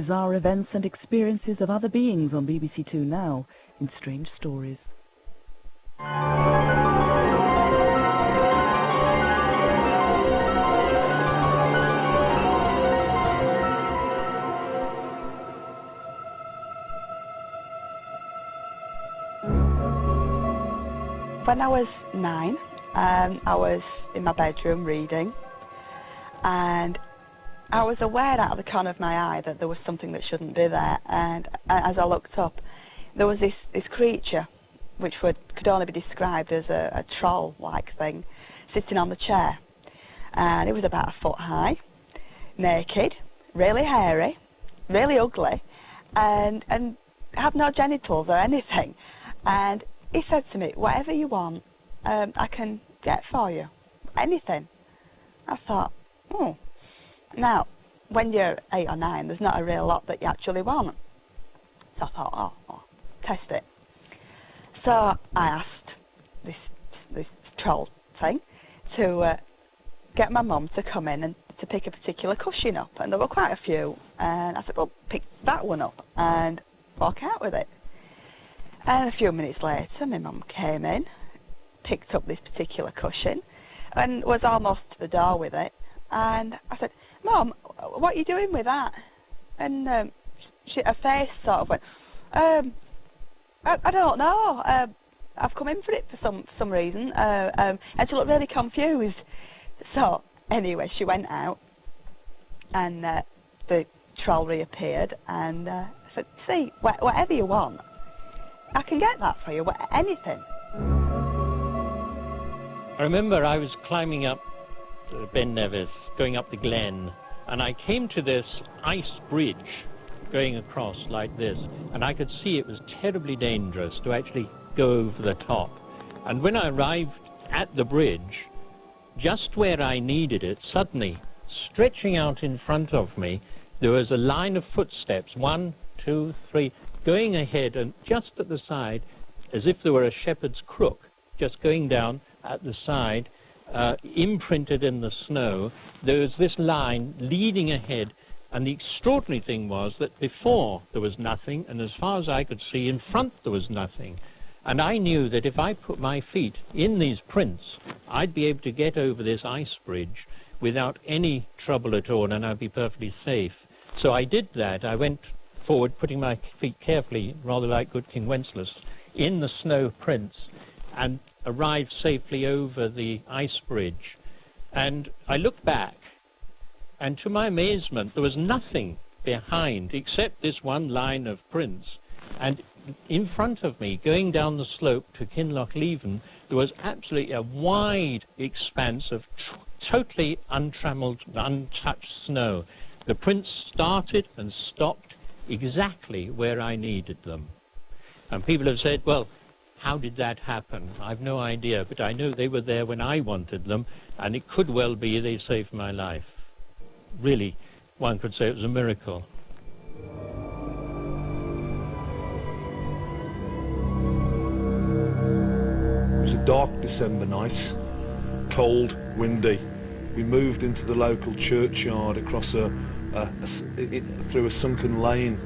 bizarre events and experiences of other beings on BBC2 now in Strange Stories. When I was 9, I was in my bedroom reading, and I was aware out of the corner of my eye that there was something that shouldn't be there, and as I looked up, there was this creature which could only be described as a troll-like thing sitting on the chair, and it was about a foot high, naked, really hairy, really ugly, and had no genitals or anything. And he said to me, "Whatever you want, I can get for you. Anything." I thought, oh. Now, when you're 8 or 9, there's not a real lot that you actually want. So I thought, oh, test it. So I asked this troll thing to get my mum to come in and to pick a particular cushion up. And there were quite a few. And I said, well, pick that one up and walk out with it. And a few minutes later, my mum came in, picked up this particular cushion, and was almost to the door with it. And I said, "Mum, what are you doing with that?" And her face sort of went, I don't know. I've come in for it for some reason." And she looked really confused. So anyway, she went out, and the troll reappeared, and I said, "See, whatever you want, I can get that for you, anything." I remember I was climbing up Ben Nevis, going up the glen, and I came to this ice bridge going across like this, and I could see it was terribly dangerous to actually go over the top. And when I arrived at the bridge, just where I needed it, suddenly, stretching out in front of me, there was a line of footsteps, 1, 2, 3, going ahead, and just at the side, as if there were a shepherd's crook, just going down at the side, imprinted in the snow. There was this line leading ahead, and the extraordinary thing was that before there was nothing, and as far as I could see, in front there was nothing. And I knew that if I put my feet in these prints, I'd be able to get over this ice bridge without any trouble at all, and I'd be perfectly safe. So I did that. I went forward, putting my feet carefully, rather like good King Wenceslas, in the snow prints, and arrived safely over the ice bridge. And I looked back, and to my amazement, there was nothing behind except this one line of prints. And in front of me, going down the slope to Kinloch Leven, there was absolutely a wide expanse of totally untrammeled, untouched snow. The prints started and stopped exactly where I needed them. And people have said, well, how did that happen? I've no idea, but I know they were there when I wanted them, and it could well be they saved my life. Really, one could say it was a miracle. It was a dark December night, cold, windy. We moved into the local churchyard across through a sunken lane.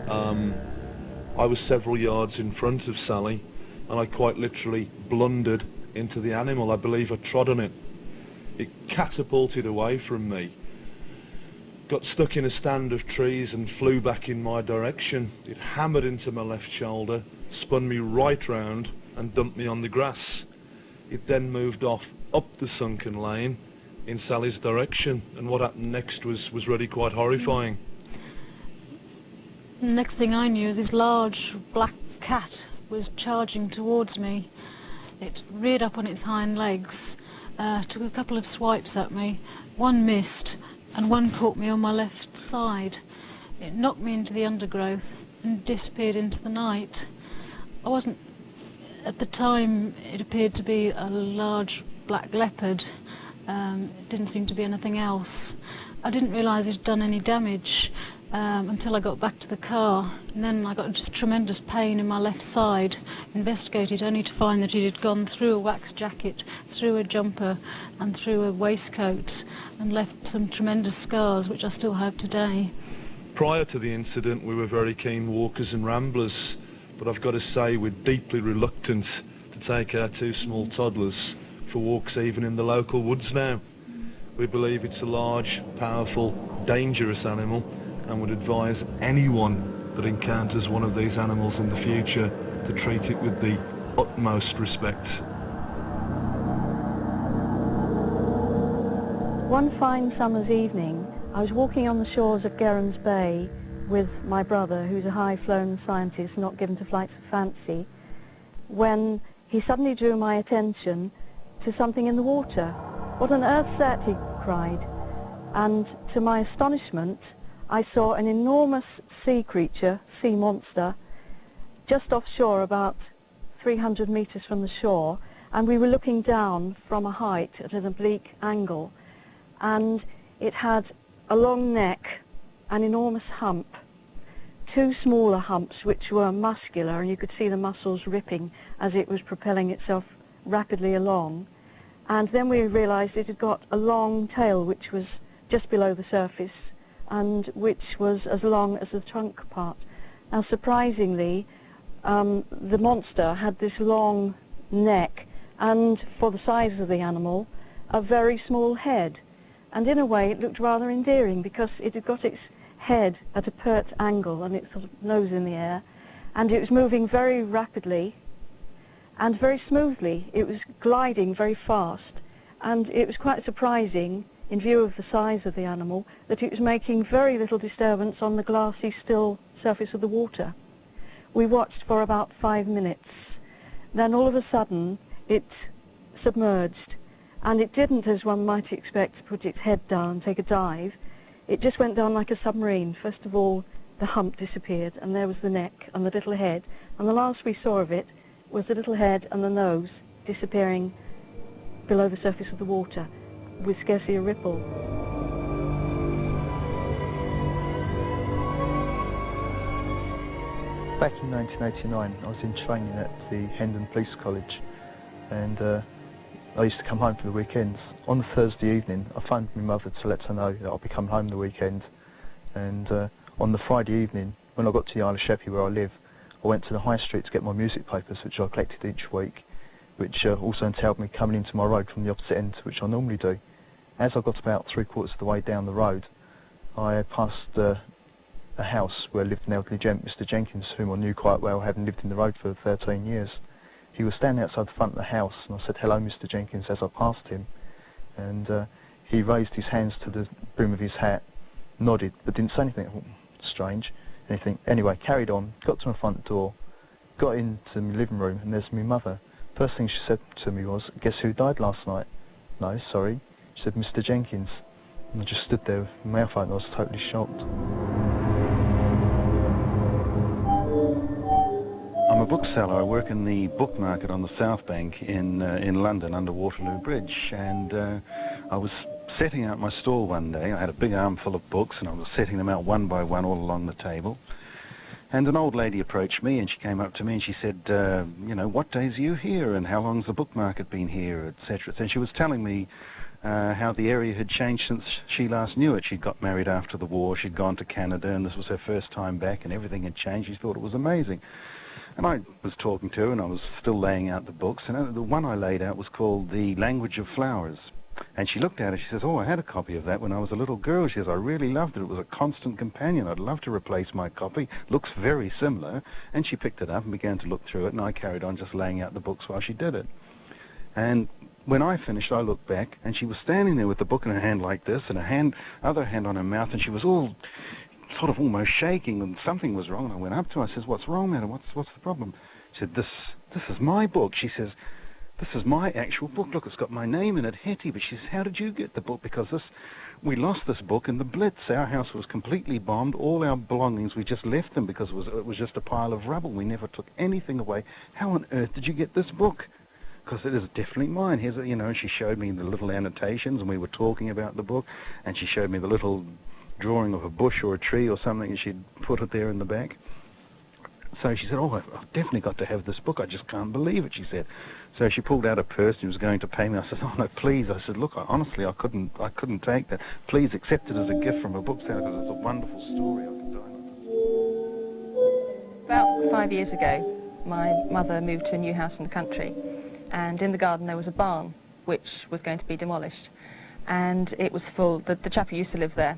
I was several yards in front of Sally, and I quite literally blundered into the animal. I believe I trod on it. It catapulted away from me, got stuck in a stand of trees and flew back in my direction. It hammered into my left shoulder, spun me right round and dumped me on the grass. It then moved off up the sunken lane in Sally's direction, and what happened next was really quite horrifying. Next thing I knew, this large black cat was charging towards me. It reared up on its hind legs, took a couple of swipes at me. One missed, and one caught me on my left side. It knocked me into the undergrowth and disappeared into the night. I wasn't, at the time, it appeared to be a large black leopard. It didn't seem to be anything else. I didn't realise it had done any damage until I got back to the car, and then I got just tremendous pain in my left side. Investigated only to find that it had gone through a wax jacket, through a jumper and through a waistcoat, and left some tremendous scars which I still have today. Prior to the incident, we were very keen walkers and ramblers, but I've got to say we're deeply reluctant to take our two small toddlers for walks even in the local woods now. We believe it's a large, powerful, dangerous animal, and would advise anyone that encounters one of these animals in the future to treat it with the utmost respect. One fine summer's evening, I was walking on the shores of Gerrans Bay with my brother, who's a high-flown scientist not given to flights of fancy, when he suddenly drew my attention to something in the water. "What on earth's that?" he cried. And to my astonishment, I saw an enormous sea creature, sea monster, just offshore about 300 meters from the shore, and we were looking down from a height at an oblique angle, and it had a long neck, an enormous hump, two smaller humps which were muscular, and you could see the muscles ripping as it was propelling itself rapidly along. And then we realized it had got a long tail which was just below the surface and which was as long as the trunk part. Now surprisingly, the monster had this long neck and, for the size of the animal, a very small head. And in a way it looked rather endearing because it had got its head at a pert angle and its sort of nose in the air, and it was moving very rapidly and very smoothly. It was gliding very fast, and it was quite surprising, in view of the size of the animal, that it was making very little disturbance on the glassy, still surface of the water. We watched for about 5 minutes. Then all of a sudden it submerged, and it didn't, as one might expect, put its head down and take a dive. It just went down like a submarine. First of all, the hump disappeared, and there was the neck and the little head, and the last we saw of it was the little head and the nose disappearing below the surface of the water with scarcely a ripple. Back in 1989, I was in training at the Hendon Police College, and I used to come home for the weekends. On the Thursday evening, I phoned my mother to let her know that I'll be coming home the weekend. And on the Friday evening, when I got to the Isle of Sheppey where I live, I went to the high street to get my music papers, which I collected each week, which also entailed me coming into my road from the opposite end, which I normally do. As I got about 3/4 of the way down the road, I passed a house where lived an elderly gent, Mr. Jenkins, whom I knew quite well, having lived in the road for 13 years. He was standing outside the front of the house, and I said, "Hello, Mr. Jenkins," as I passed him. And he raised his hands to the brim of his hat, nodded, but didn't say anything. Oh, strange. Anything. Anyway, carried on, got to my front door, got into my living room, and there's my mother. First thing she said to me was, "Guess who died last night?" "No, sorry." She said, "Mr. Jenkins." And I just stood there with my mouth open. I was totally shocked. I'm a bookseller. I work in the book market on the South Bank in London under Waterloo Bridge, and I was setting out my stall one day. I had a big armful of books, and I was setting them out one by one all along the table. And an old lady approached me, and she came up to me and she said, you know, "What days are you here, and how long's the book market been here, etc." And she was telling me how the area had changed since she last knew it. She'd got married after the war, she'd gone to Canada, and this was her first time back, and everything had changed. She thought it was amazing. And I was talking to her, and I was still laying out the books, and the one I laid out was called The Language of Flowers. And she looked at it, she says, "Oh, I had a copy of that when I was a little girl." She says, "I really loved it. It was a constant companion. I'd love to replace my copy. Looks very similar." And she picked it up and began to look through it, and I carried on just laying out the books while she did it. And when I finished, I looked back, and she was standing there with the book in her hand like this, and her other hand on her mouth, and she was all sort of almost shaking, and something was wrong. And I went up to her, I says, "What's wrong, madam? What's the problem?" She said, This is my book." She says, "This is my actual book. Look, it's got my name in it, Hetty." But she says, "How did you get the book? Because we lost this book in the Blitz. Our house was completely bombed. All our belongings, we just left them because it was just a pile of rubble. We never took anything away. How on earth did you get this book? Because it is definitely mine. Here's it," you know. She showed me the little annotations, and we were talking about the book, and she showed me the little drawing of a bush or a tree or something, and she'd put it there in the back. So she said, oh, I've definitely got to have this book. I just can't believe it, she said. So she pulled out a purse and was going to pay me. I said, oh, no, please. I said, look, honestly, I couldn't take that. Please accept it as a gift from a bookseller because it's a wonderful story. I could die on this. About 5 years ago, my mother moved to a new house in the country, and in the garden there was a barn which was going to be demolished. And it was full, the chap who used to live there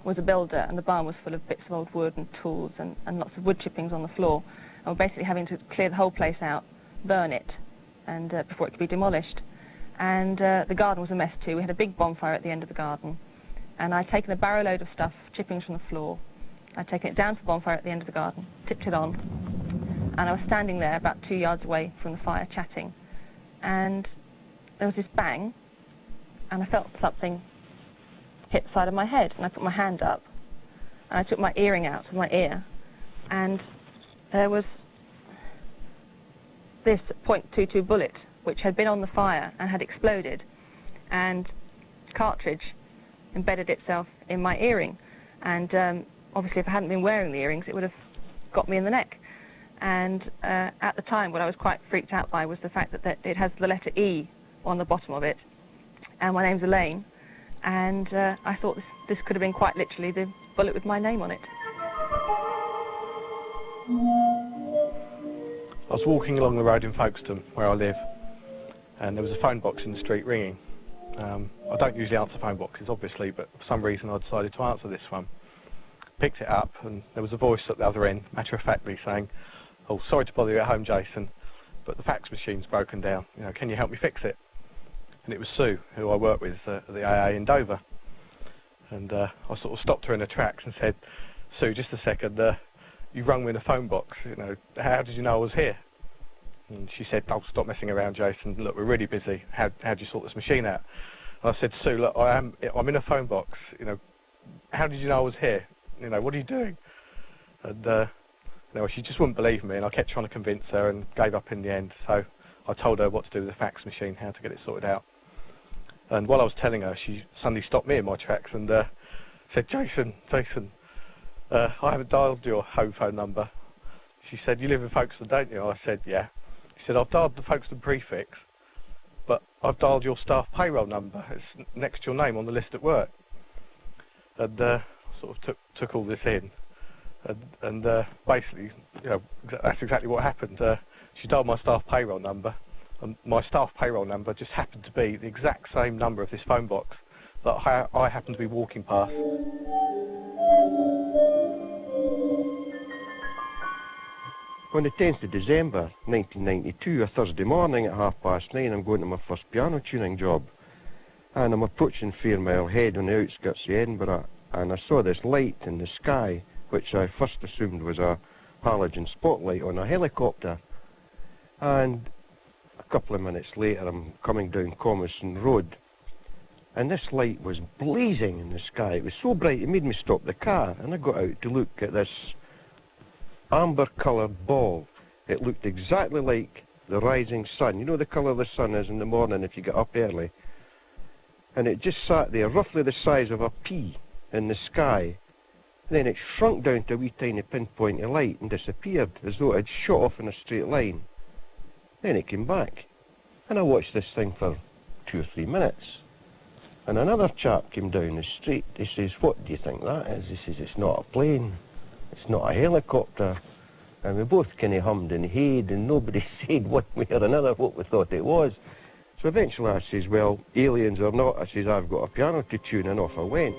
was a builder, and the barn was full of bits of old wood and tools and lots of wood chippings on the floor. And we're basically having to clear the whole place out, burn it, and before it could be demolished. And the garden was a mess too. We had a big bonfire at the end of the garden, and I'd taken a barrow load of stuff, chippings from the floor. I'd taken it down to the bonfire at the end of the garden, tipped it on, and I was standing there about 2 yards away from the fire chatting, and there was this bang, and I felt something hit the side of my head, and I put my hand up, and I took my earring out of my ear, and there was this .22 bullet which had been on the fire and had exploded, and cartridge embedded itself in my earring, and obviously if I hadn't been wearing the earrings it would have got me in the neck. And at the time what I was quite freaked out by was the fact that it has the letter E on the bottom of it, and my name's Elaine. And I thought this could have been quite literally the bullet with my name on it. I was walking along the road in Folkestone, where I live, and there was a phone box in the street ringing. I don't usually answer phone boxes, obviously, but for some reason I decided to answer this one. Picked it up, and there was a voice at the other end, matter-of-factly, saying, oh, sorry to bother you at home, Jason, but the fax machine's broken down. You know, can you help me fix it? And it was Sue, who I work with at the AA in Dover. And I sort of stopped her in her tracks and said, Sue, just a second, you rung me in a phone box, you know, how did you know I was here? And she said, oh, stop messing around, Jason, look, we're really busy, how'd you sort this machine out? And I said, Sue, look, I'm in a phone box, you know, how did you know I was here? You know, what are you doing? And you know, she just wouldn't believe me, and I kept trying to convince her and gave up in the end. So I told her what to do with the fax machine, how to get it sorted out. And while I was telling her, she suddenly stopped me in my tracks and said, Jason, I haven't dialed your home phone number. She said, you live in Folkestone, don't you? I said, yeah. She said, I've dialed the Folkestone prefix, but I've dialed your staff payroll number. It's next to your name on the list at work. And sort of took all this in. And basically, you know, that's exactly what happened. She dialed my staff payroll number, and my staff payroll number just happened to be the exact same number of this phone box that I happened to be walking past. On the 10th of December 1992, a Thursday morning at 9:30, I'm going to my first piano tuning job, and I'm approaching Fairmile Head on the outskirts of Edinburgh, and I saw this light in the sky which I first assumed was a halogen spotlight on a helicopter. And a couple of minutes later I'm coming down Comerson Road, and this light was blazing in the sky. It was so bright it made me stop the car, and I got out to look at this amber coloured ball. It looked exactly like the rising sun. You know the colour the sun is in the morning if you get up early. And it just sat there, roughly the size of a pea in the sky. Then it shrunk down to a wee tiny pinpoint of light and disappeared, as though it had shot off in a straight line. Then it came back, and I watched this thing for 2 or 3 minutes. And another chap came down the street. He says, what do you think that is? He says, it's not a plane, it's not a helicopter. And we both kind of hummed and hawed, and nobody said one way or another what we thought it was. So eventually I says, well, aliens or not, I says, I've got a piano to tune, and off I went.